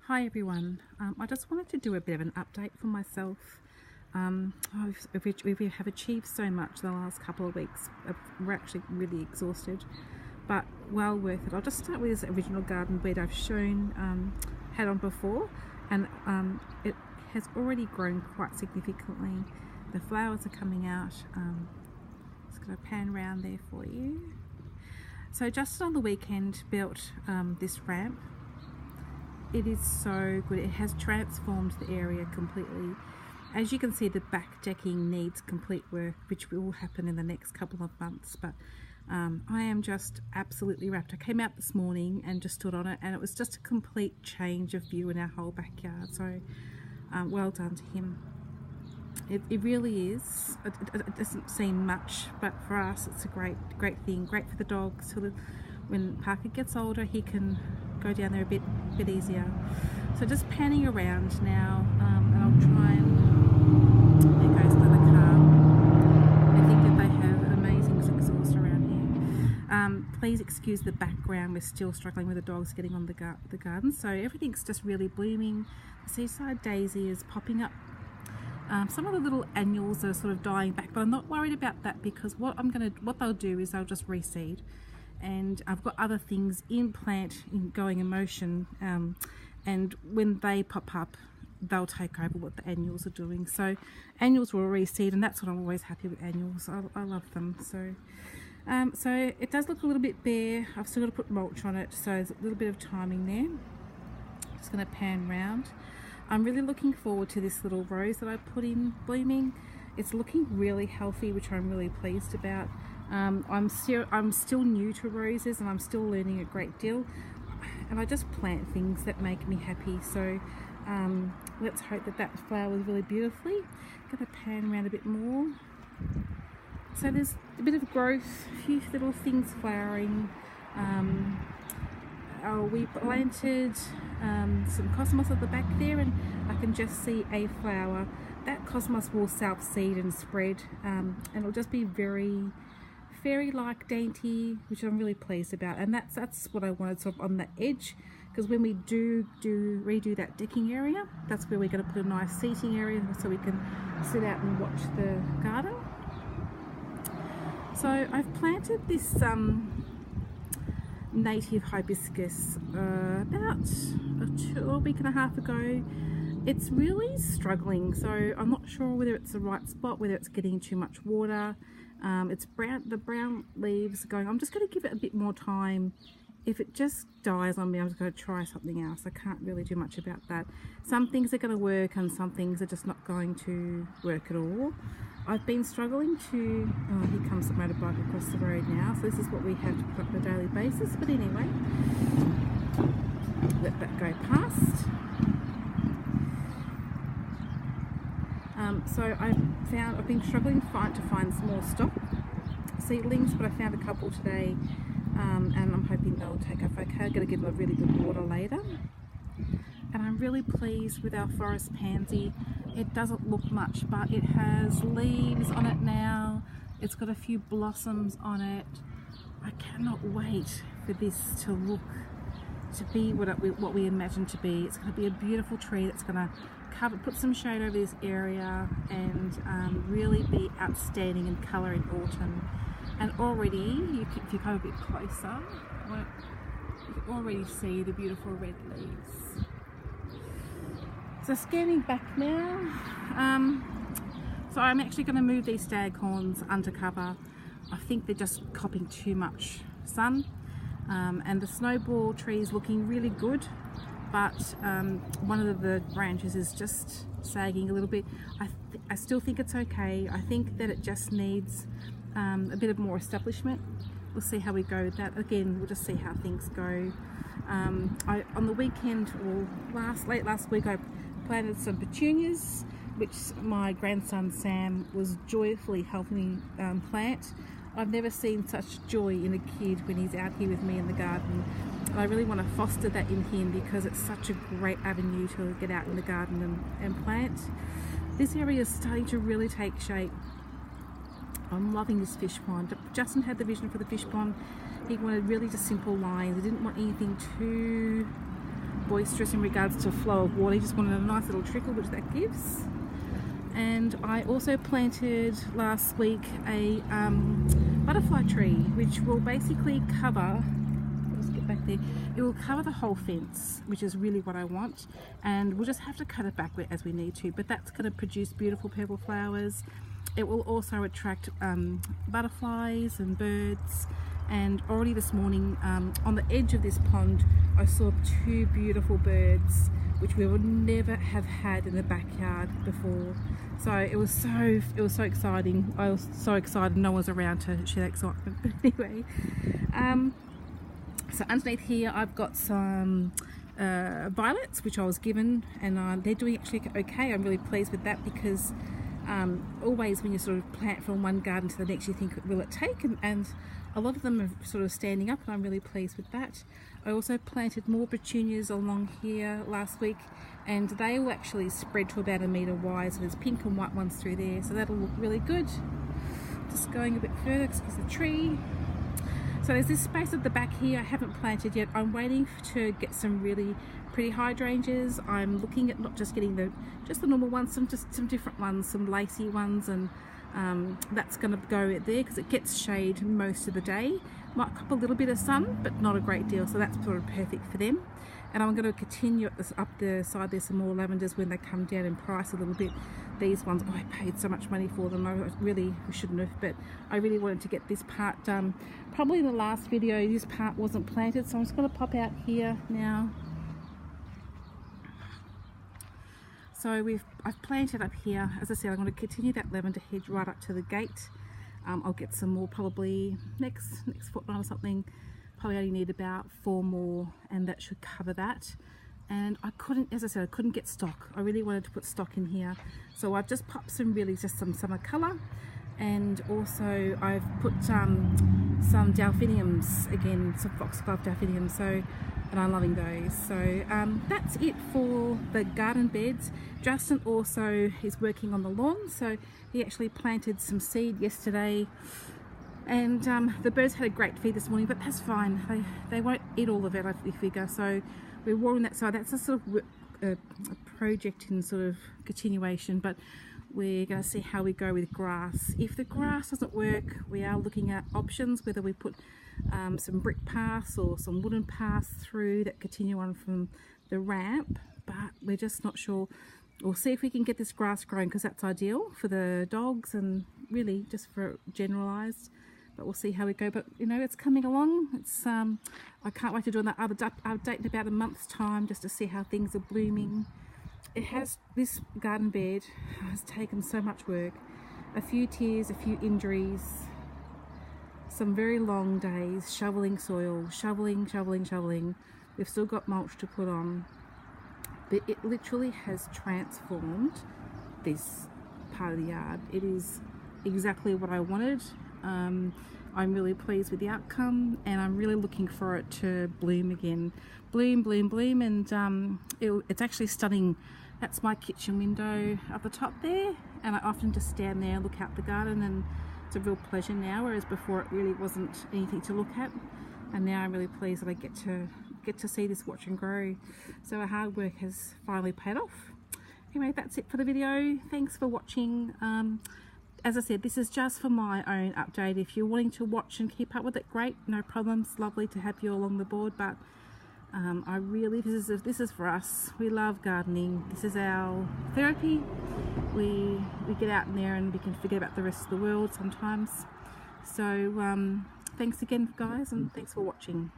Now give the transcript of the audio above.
Hi everyone, I just wanted to do a bit of an update for myself. We have achieved so much the last couple of weeks. We're actually really exhausted, but well worth it. I'll just start with this original garden bed I've had on before, and it has already grown quite significantly. The flowers are coming out. Just going to pan around there for you. So just on the weekend built this ramp. It is so good. It has transformed the area completely. As you can see, the back decking needs complete work, which will happen in the next couple of months, but I am just absolutely wrapped. I came out this morning and just stood on it, and it was just a complete change of view in our whole backyard. So well done to him. It really is. It doesn't seem much, but for us it's a great thing. Great for the dogs. So that when Parker gets older, he can go down there a bit easier. So just panning around now, and I'll try and, there goes another car. I think that they have an amazing exhaust around here. Please excuse the background, we're still struggling with the dogs getting on the garden. So everything's just really blooming. The seaside daisy is popping up. Some of the little annuals are sort of dying back, but I'm not worried about that, because what they'll do is they'll just reseed. And I've got other things going in motion, and when they pop up, they'll take over what the annuals are doing. So annuals will reseed, and that's what I'm always happy with annuals. I love them. So so it does look a little bit bare. I've still got to put mulch on it, so there's a little bit of timing there. Just going to pan round. I'm really looking forward to this little rose that I put in blooming. It's looking really healthy, which I'm really pleased about. I'm still new to roses, and I'm still learning a great deal, and I just plant things that make me happy. So let's hope that flowers really beautifully. Going to pan around a bit more. So there's a bit of growth, a few little things flowering. We planted some cosmos at the back there, and I can just see a flower. That cosmos will self-seed and spread, and it'll just be very fairy-like, dainty, which I'm really pleased about. And that's what I wanted, sort of on the edge, because when we redo that decking area, that's where we're going to put a nice seating area so we can sit out and watch the garden. So I've planted this native hibiscus about a week and a half ago. It's really struggling, so I'm not sure whether it's the right spot, whether it's getting too much water. It's brown, the brown leaves are going. I'm just going to give it a bit more time. If it just dies on me, I'm just going to try something else. I can't really do much about that. Some things are going to work, and some things are just not going to work at all. I've been struggling to, oh, here comes the motorbike across the road now, so this is what we have to put up on a daily basis. But anyway, let that go past. So I've been struggling to find some more stock seedlings, but I found a couple today, and I'm hoping they'll take off okay. I'm going to give them a really good water later. And I'm really pleased with our forest pansy. It doesn't look much, but it has leaves on it now. It's got a few blossoms on it. I cannot wait for this to be what we imagine to be. It's going to be a beautiful tree that's going to put some shade over this area, and really be outstanding in colour in autumn. And already, if you come a bit closer, you can already see the beautiful red leaves. So scanning back now, so I'm actually going to move these staghorns under cover. I think they're just copping too much sun, and the snowball tree is looking really good, but one of the branches is just sagging a little bit. I still think it's okay. I think that it just needs a bit of more establishment. We'll see how we go with that. Again, we'll just see how things go. On the weekend, or late last week, I planted some petunias, which my grandson Sam was joyfully helping me plant. I've never seen such joy in a kid when he's out here with me in the garden. And I really want to foster that in him, because it's such a great avenue to get out in the garden and plant. This area is starting to really take shape. I'm loving this fish pond. Justin had the vision for the fish pond. He wanted really just simple lines. He didn't want anything too boisterous in regards to flow of water. He just wanted a nice little trickle, which that gives. And I also planted last week a butterfly tree, which will basically cover, let's get back there, it will cover the whole fence, which is really what I want, and we'll just have to cut it back as we need to, but that's going to produce beautiful purple flowers. It will also attract butterflies and birds. And already this morning on the edge of this pond I saw 2 beautiful birds which we would never have had in the backyard before. So it was so exciting. I was so excited no one was around to share that excitement. But anyway, so underneath here I've got some violets which I was given, and they're doing actually okay. I'm really pleased with that, because always when you sort of plant from one garden to the next you think, will it take? And a lot of them are sort of standing up, and I'm really pleased with that. I also planted more petunias along here last week, and they will actually spread to about 1 metre wide, so there's pink and white ones through there, so that'll look really good. Just going a bit further, excuse the tree. So there's this space at the back here I haven't planted yet. I'm waiting to get some really pretty hydrangeas. I'm looking at not just getting just the normal ones, some different ones, some lacy ones, and that's going to go there because it gets shade most of the day. Might cop a little bit of sun, but not a great deal, so that's sort of perfect for them. And I'm going to continue up the side. There's some more lavenders when they come down in price a little bit. These ones, I paid so much money for them. I really shouldn't have, but I really wanted to get this part done. Probably in the last video this part wasn't planted, so I'm just going to pop out here now. So I've planted up here. As I said, I'm going to continue that lavender hedge right up to the gate. I'll get some more probably next fortnight or something. Probably only need about 4 more, and that should cover that. And I couldn't, as I said, I couldn't get stock. I really wanted to put stock in here, so I've just popped just some summer colour, and also I've put some delphiniums again, some foxglove delphiniums. So, and I'm loving those. So that's it for the garden beds. Justin also is working on the lawn, so he actually planted some seed yesterday, and the birds had a great feed this morning, but that's fine. They won't eat all of it, I figure. So we're watering that side. That's a sort of a project in sort of continuation, but we're going to see how we go with grass. If the grass doesn't work, we are looking at options, whether we put some brick paths or some wooden paths through that continue on from the ramp, but we're just not sure. We'll see if we can get this grass growing, because that's ideal for the dogs and really just for generalised. But we'll see how we go. But you know, it's coming along. It's I can't wait to do another update in about a month's time, just to see how things are blooming. This garden bed has taken so much work, a few tears, a few injuries, some very long days shoveling soil, shoveling. We've still got mulch to put on, but it literally has transformed this part of the yard. It is exactly what I wanted. I'm really pleased with the outcome, and I'm really looking for it to bloom again. Bloom, and it's actually stunning. That's my kitchen window up the top there, and I often just stand there and look out the garden, and it's a real pleasure now, whereas before it really wasn't anything to look at. And now I'm really pleased that I get to see this watch and grow. So our hard work has finally paid off. Anyway, that's it for the video. Thanks for watching. As I said, this is just for my own update. If you're wanting to watch and keep up with it, great, no problems. Lovely to have you along the board, but this is for us. We love gardening. This is our therapy. We get out in there and we can forget about the rest of the world sometimes. So thanks again, guys, and thanks for watching.